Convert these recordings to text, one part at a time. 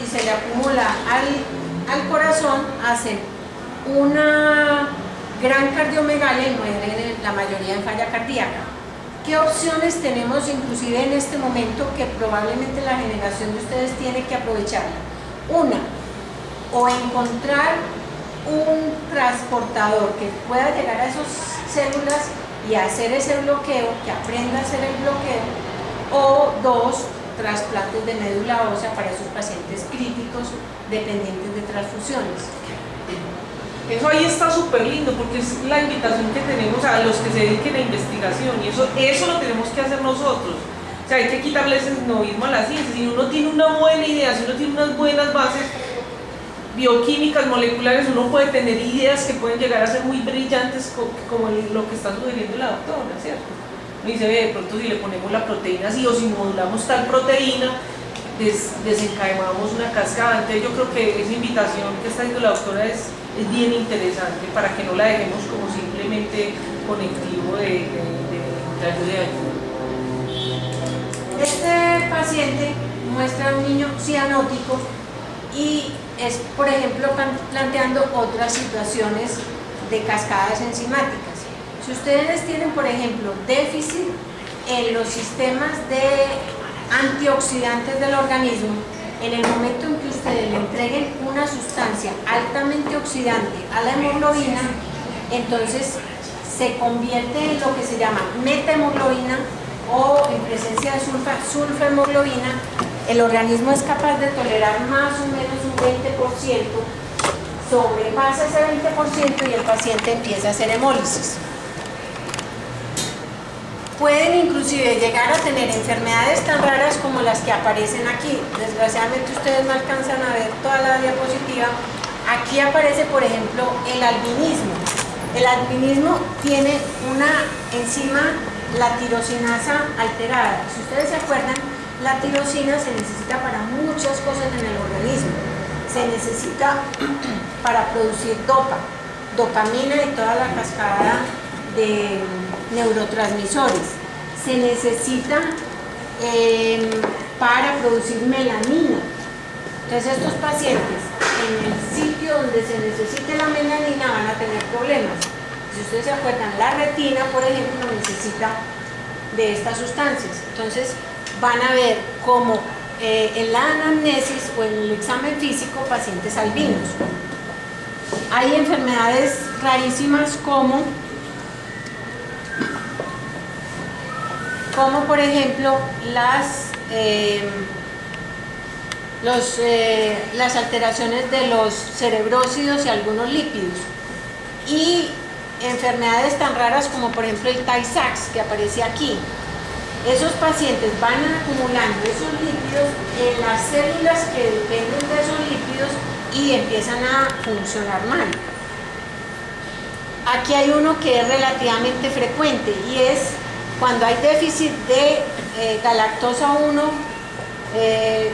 se le acumula al corazón, hacen una gran cardiomegalia y mueren la mayoría en falla cardíaca. ¿Qué opciones tenemos inclusive en este momento que probablemente la generación de ustedes tiene que aprovecharla? Una, o encontrar un transportador que pueda llegar a esas células y hacer ese bloqueo, que aprenda a hacer el bloqueo, o dos, trasplantes de médula ósea para esos pacientes críticos dependientes de transfusiones. Eso ahí está súper lindo porque es la invitación que tenemos a los que se dediquen a investigación y eso lo tenemos que hacer nosotros. O sea, hay que quitarle ese novismo a la ciencia. Si uno tiene una buena idea, si uno tiene unas buenas bases bioquímicas, moleculares, uno puede tener ideas que pueden llegar a ser muy brillantes como lo que está sugiriendo la doctora, ¿cierto? Uno dice, de pronto si le ponemos la proteína así o si modulamos tal proteína, desencadenamos una cascada. Entonces yo creo que esa invitación que está haciendo la doctora es bien interesante para que no la dejemos como simplemente conectivo de ayuda. Este paciente muestra a un niño cianótico y es, por ejemplo, planteando otras situaciones de cascadas enzimáticas. Si ustedes tienen, por ejemplo, déficit en los sistemas de antioxidantes del organismo, en el momento en que ustedes le entreguen una sustancia altamente oxidante a la hemoglobina, entonces se convierte en lo que se llama metahemoglobina o en presencia de sulfahemoglobina. El organismo es capaz de tolerar más o menos un 20%, sobrepasa ese 20% y el paciente empieza a hacer hemólisis. Pueden inclusive llegar a tener enfermedades tan raras como las que aparecen aquí. Desgraciadamente ustedes no alcanzan a ver toda la diapositiva. Aquí aparece, por ejemplo, el albinismo. El albinismo tiene una enzima, la tirosinasa alterada. Si ustedes se acuerdan, la tirosina se necesita para muchas cosas en el organismo. Se necesita para producir dopamina y toda la cascada de neurotransmisores. Se necesita para producir melanina. Entonces estos pacientes en el sitio donde se necesite la melanina van a tener problemas. Si ustedes se acuerdan, la retina, por ejemplo, necesita de estas sustancias. Entonces van a ver como en la anamnesis o en el examen físico pacientes albinos. Hay enfermedades rarísimas como por ejemplo las alteraciones de los cerebrósidos y algunos lípidos, y enfermedades tan raras como por ejemplo el Tay-Sachs que aparece aquí. Esos pacientes van acumulando esos lípidos en las células que dependen de esos lípidos y empiezan a funcionar mal. Aquí hay uno que es relativamente frecuente y es cuando hay déficit de galactosa 1,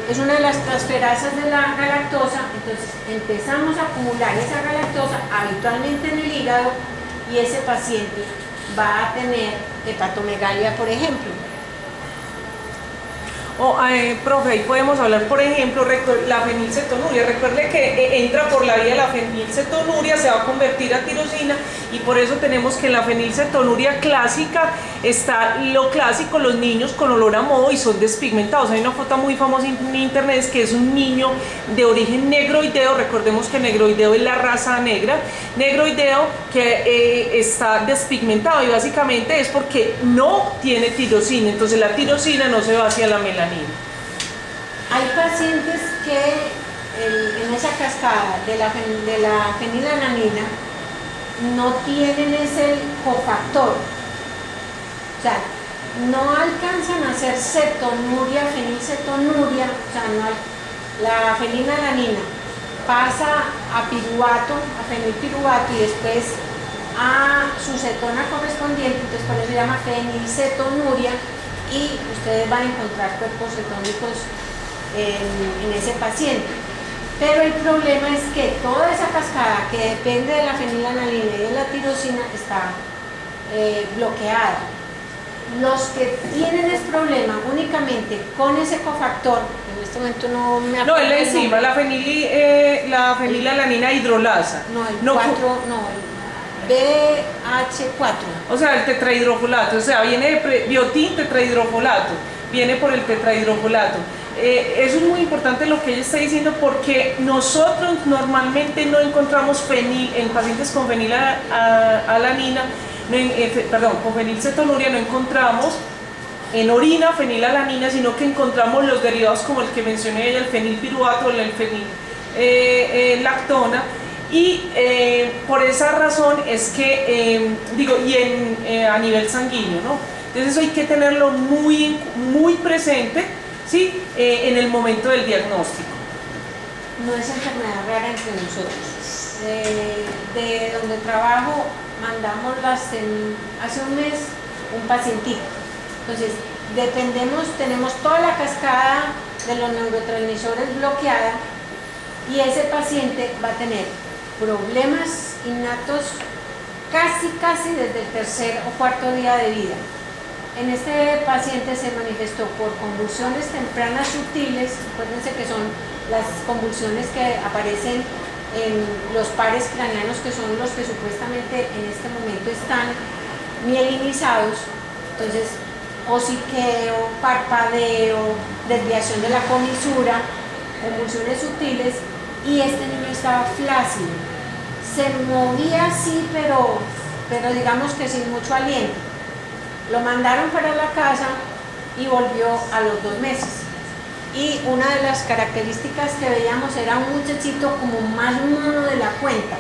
es una de las transferasas de la galactosa. Entonces empezamos a acumular esa galactosa habitualmente en el hígado y ese paciente va a tener hepatomegalia, por ejemplo. Profe, ahí podemos hablar, por ejemplo, la fenilcetonuria. Recuerde que entra por la vía la fenilcetonuria, se va a convertir a tirosina y por eso tenemos que en la fenilcetonuria clásica está lo clásico, los niños con olor a moho y son despigmentados. Hay una foto muy famosa en internet que es un niño de origen negroideo. Recordemos que negroideo es la raza negra, negroideo que está despigmentado y básicamente es porque no tiene tirosina, entonces la tirosina no se va hacia la melanina. Hay pacientes que en esa cascada de la fenilalanina no tienen ese cofactor, o sea, no alcanzan a hacer cetonuria, fenilcetonuria, o sea, la fenilalanina pasa a piruvato, a fenilpiruvato y después a su cetona correspondiente, entonces por eso se llama fenilcetonuria. Y ustedes van a encontrar cuerpos cetónicos en ese paciente. Pero el problema es que toda esa cascada que depende de la fenilalanina y de la tirosina está bloqueada. Los que tienen ese problema únicamente con ese cofactor, en este momento no me acuerdo. No, es la el enzima, nombre. la fenilalanina hidrolasa. No, el No, 4, no, el BH4. o sea, el tetrahidrofolato, o sea, viene de biotin tetrahidrofolato, viene por el tetrahidrofolato. Eso es muy importante lo que ella está diciendo, porque nosotros normalmente no encontramos fenil en pacientes con fenilalanina, con fenilcetonuria no encontramos en orina fenilalanina, sino que encontramos los derivados como el que mencioné ella, el fenilpiruvato, el fenillactona, y por esa razón es que, a nivel sanguíneo, ¿no? Entonces eso hay que tenerlo muy, muy presente, ¿sí? En el momento del diagnóstico. No es enfermedad rara entre nosotros. De donde trabajo, mandamos hace un mes un pacientito. Entonces, tenemos toda la cascada de los neurotransmisores bloqueada, y ese paciente va a tener problemas innatos casi desde el tercer o cuarto día de vida. En este paciente se manifestó por convulsiones tempranas sutiles. Acuérdense que son las convulsiones que aparecen en los pares craneanos, que son los que supuestamente en este momento están mielinizados. Entonces, hociqueo, parpadeo, desviación de la comisura, convulsiones sutiles, y este niño estaba flácido. Se movía así, pero digamos que sin mucho aliento. Lo mandaron para la casa y volvió a los 2 meses. Y una de las características que veíamos era un muchachito como más mono de la cuenta.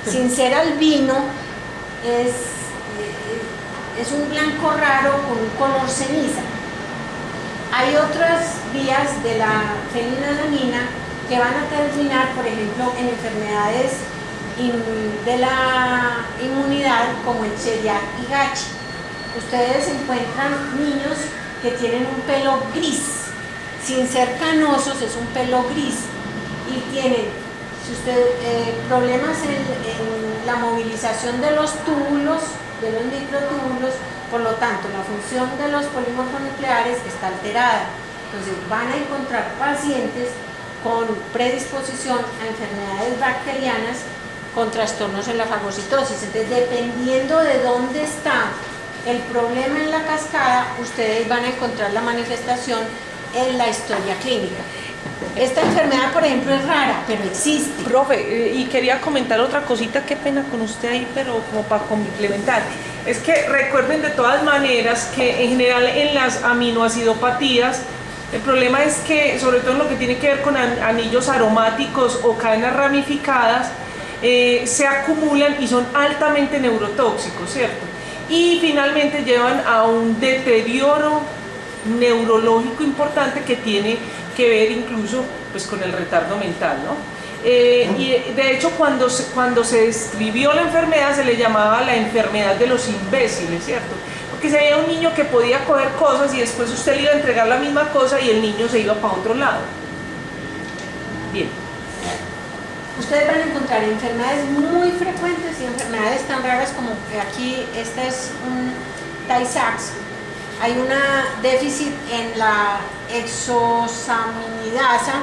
Sin ser albino, es un blanco raro con un color ceniza. Hay otras vías de la fenilalanina que van a terminar, por ejemplo, en enfermedades de la inmunidad, como el Cheriac y Gachi. Ustedes encuentran niños que tienen un pelo gris, sin ser canosos, es un pelo gris, y tienen problemas en la movilización de los túbulos, de los microtúbulos. Por lo tanto, la función de los polimorfonucleares está alterada. Entonces van a encontrar pacientes con predisposición a enfermedades bacterianas con trastornos en la fagocitosis. Entonces, dependiendo de dónde está el problema en la cascada, ustedes van a encontrar la manifestación en la historia clínica. Esta enfermedad, por ejemplo, es rara, pero existe. Profe, y quería comentar otra cosita, qué pena con usted ahí, pero como para complementar. Es que recuerden de todas maneras que en general en las aminoacidopatías, el problema es que, sobre todo en lo que tiene que ver con anillos aromáticos o cadenas ramificadas, se acumulan y son altamente neurotóxicos, ¿cierto? Y finalmente llevan a un deterioro neurológico importante que tiene que ver incluso pues, con el retardo mental, ¿no? Y de hecho cuando se describió la enfermedad se le llamaba la enfermedad de los imbéciles, ¿cierto? Porque se veía un niño que podía coger cosas y después usted le iba a entregar la misma cosa y el niño se iba para otro lado. Bien. Ustedes van a encontrar enfermedades muy frecuentes y enfermedades tan raras como aquí, esta es un Tay-Sachs. Hay un déficit en la exosaminidasa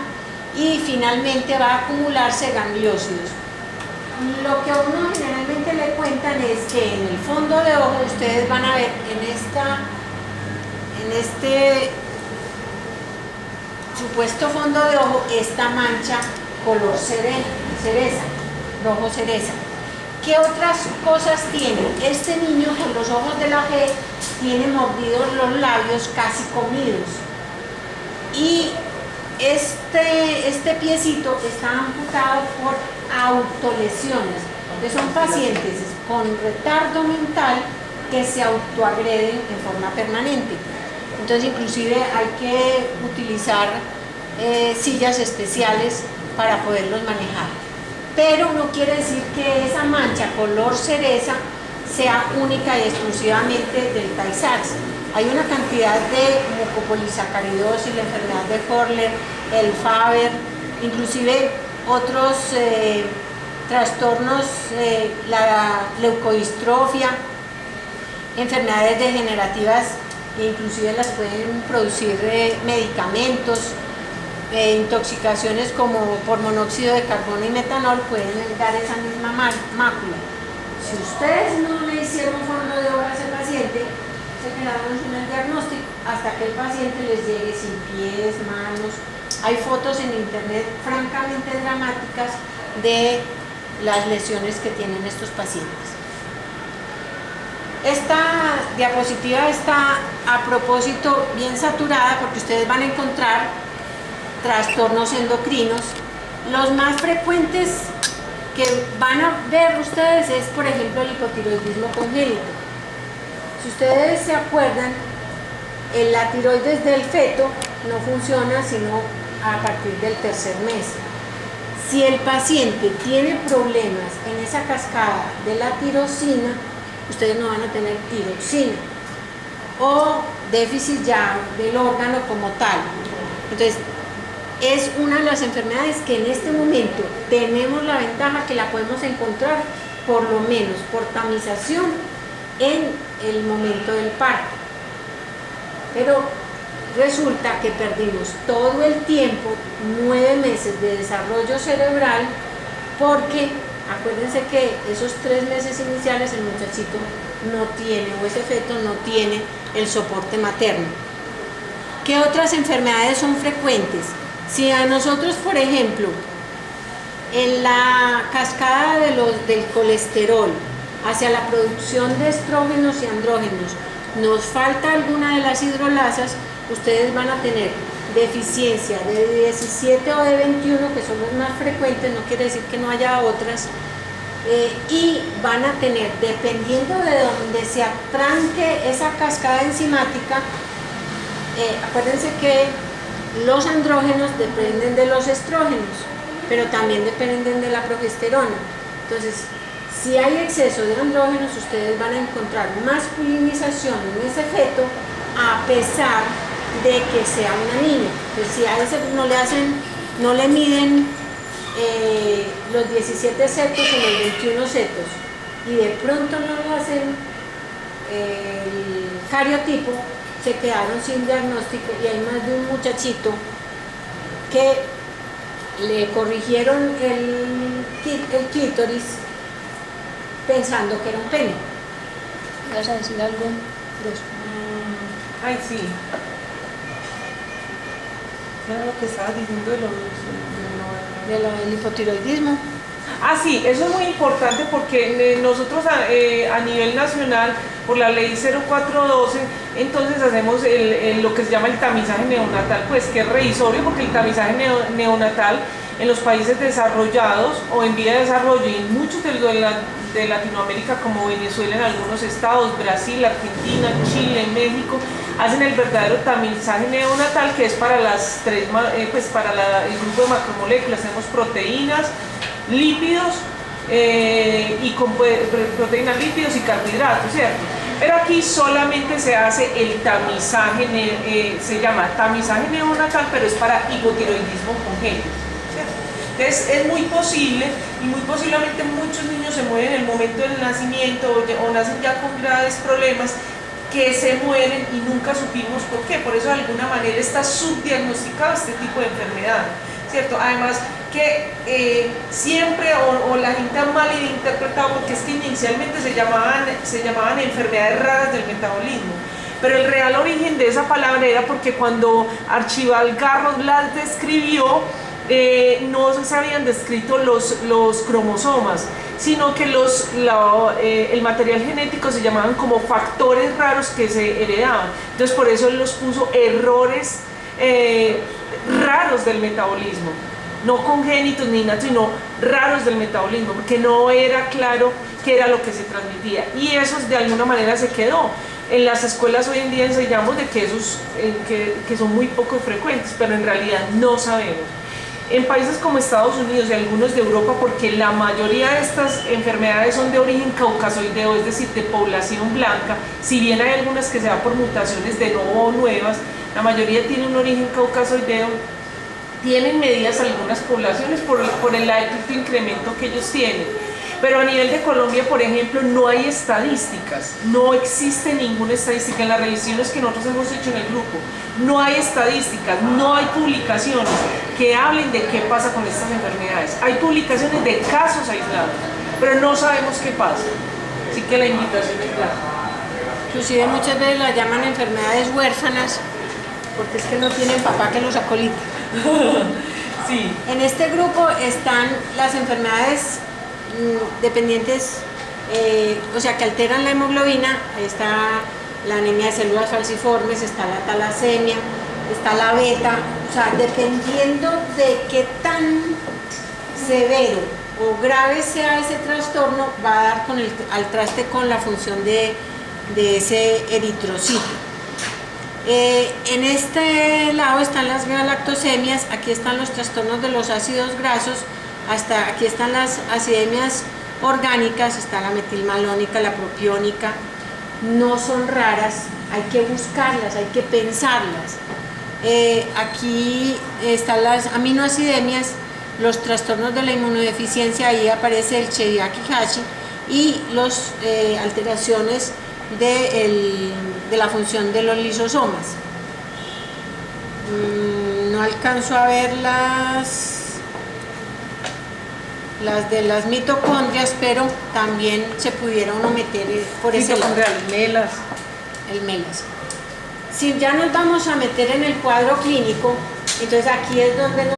y finalmente va a acumularse gangliósidos. Lo que a uno generalmente le cuentan es que en el fondo de ojo ustedes van a ver en este supuesto fondo de ojo esta mancha color cereza, rojo cereza. ¿Qué otras cosas tiene? Este niño con los ojos de la G tiene mordidos los labios, casi comidos. Y este piecito está amputado por autolesiones. Entonces son pacientes con retardo mental que se autoagreden en forma permanente. Entonces inclusive hay que utilizar sillas especiales para poderlos manejar. Pero no quiere decir que esa mancha color cereza sea única y exclusivamente del Tay-Sachs. Hay una cantidad de mucopolisacaridosis, la enfermedad de Horler, el Faber, inclusive otros trastornos, la leucodistrofia, enfermedades degenerativas, e inclusive las pueden producir medicamentos, intoxicaciones como por monóxido de carbono y metanol pueden dar esa misma mácula. Si ustedes no le hicieron fondo de obra a ese paciente, se quedaron sin el diagnóstico hasta que el paciente les llegue sin pies, manos. Hay fotos en internet francamente dramáticas de las lesiones que tienen estos pacientes. Esta diapositiva está a propósito bien saturada porque ustedes van a encontrar trastornos endocrinos. Los más frecuentes que van a ver ustedes es, por ejemplo, el hipotiroidismo congénito. Si ustedes se acuerdan, la tiroides del feto no funciona sino a partir del tercer mes. Si el paciente tiene problemas en esa cascada de la tirosina, ustedes no van a tener tiroxina o déficit ya del órgano como tal. Entonces, es una de las enfermedades que en este momento tenemos la ventaja que la podemos encontrar por lo menos por tamización en el momento del parto. Pero resulta que perdimos todo el tiempo, 9 meses de desarrollo cerebral, porque acuérdense que esos 3 meses iniciales el muchachito no tiene, o ese feto no tiene el soporte materno. ¿Qué otras enfermedades son frecuentes? Si a nosotros, por ejemplo, en la cascada del colesterol hacia la producción de estrógenos y andrógenos nos falta alguna de las hidrolasas, ustedes van a tener deficiencia de 17 o de 21, que son los más frecuentes, no quiere decir que no haya otras, y van a tener, dependiendo de donde se atranque esa cascada enzimática, acuérdense que los andrógenos dependen de los estrógenos, pero también dependen de la progesterona. Entonces, si hay exceso de andrógenos, ustedes van a encontrar masculinización en ese feto, a pesar de que sea una niña. Pues si a ese no le miden los 17 setos o los 21 setos, y de pronto no le hacen el cariotipo, se quedaron sin diagnóstico, y hay más de un muchachito que le corrigieron el clítoris pensando que era un pene. ¿Vas a decir algo? Ay, sí. ¿Qué era lo que estabas diciendo del hipotiroidismo? Ah, sí, eso es muy importante porque nosotros a nivel nacional, por la ley 0412, entonces hacemos lo que se llama el tamizaje neonatal, pues que es revisorio, porque el tamizaje neonatal en los países desarrollados o en vía de desarrollo, y en muchos de Latinoamérica, como Venezuela en algunos estados, Brasil, Argentina, Chile, México, hacen el verdadero tamizaje neonatal, que es para las tres, pues para el grupo de macromoléculas. Tenemos proteínas, lípidos y proteínas, lípidos y carbohidratos, ¿cierto? Pero aquí solamente se hace el tamizaje, se llama tamizaje neonatal, pero es para hipotiroidismo congénito, ¿cierto? Entonces es muy posible, y muy posiblemente muchos niños se mueren en el momento del nacimiento o nacen ya con graves problemas, que se mueren y nunca supimos por qué. Por eso de alguna manera está subdiagnosticado este tipo de enfermedad, ¿cierto? Además que siempre o la gente ha malinterpretado, porque es que inicialmente se llamaban enfermedades raras del metabolismo, pero el real origen de esa palabra era porque cuando Archibald Garrod las describió, no se habían descrito los cromosomas, sino que el material genético se llamaban como factores raros que se heredaban. Entonces por eso él los puso errores raros del metabolismo, no congénitos ni nada, sino raros del metabolismo, porque no era claro qué era lo que se transmitía, y eso de alguna manera se quedó. En las escuelas hoy en día enseñamos de que esos que son muy poco frecuentes, pero en realidad no sabemos. En países como Estados Unidos y algunos de Europa, porque la mayoría de estas enfermedades son de origen caucasoideo, es decir, de población blanca, si bien hay algunas que se dan por mutaciones de nuevo o nuevas, la mayoría tiene un origen caucasoideo, tienen medidas algunas poblaciones por el alto incremento que ellos tienen. Pero a nivel de Colombia, por ejemplo, no hay estadísticas, no existe ninguna estadística en las revisiones que nosotros hemos hecho en el grupo. No hay estadísticas, no hay publicaciones que hablen de qué pasa con estas enfermedades. Hay publicaciones de casos aislados, pero no sabemos qué pasa. Así que la invitación es clara. Inclusive muchas veces las llaman enfermedades huérfanas porque es que no tienen papá que los acolite. Sí. En este grupo están las enfermedades dependientes, o sea, que alteran la hemoglobina. Está la anemia de células falciformes, está la talasemia, está la beta. O sea, dependiendo de qué tan severo o grave sea ese trastorno, va a dar al traste con la función de ese eritrocito. En este lado están las galactosemias, aquí están los trastornos de los ácidos grasos, hasta aquí están las acidemias orgánicas, está la metilmalónica, la propiónica. No son raras, hay que buscarlas, hay que pensarlas. Aquí están las aminoacidemias, los trastornos de la inmunodeficiencia, ahí aparece el Chiari-Hashi, y las alteraciones de la función de los lisosomas. No alcanzo a ver las de las mitocondrias, pero también se pudiera uno meter por ese lado. Melas. El melas. Si ya nos vamos a meter en el cuadro clínico, entonces aquí es donde nos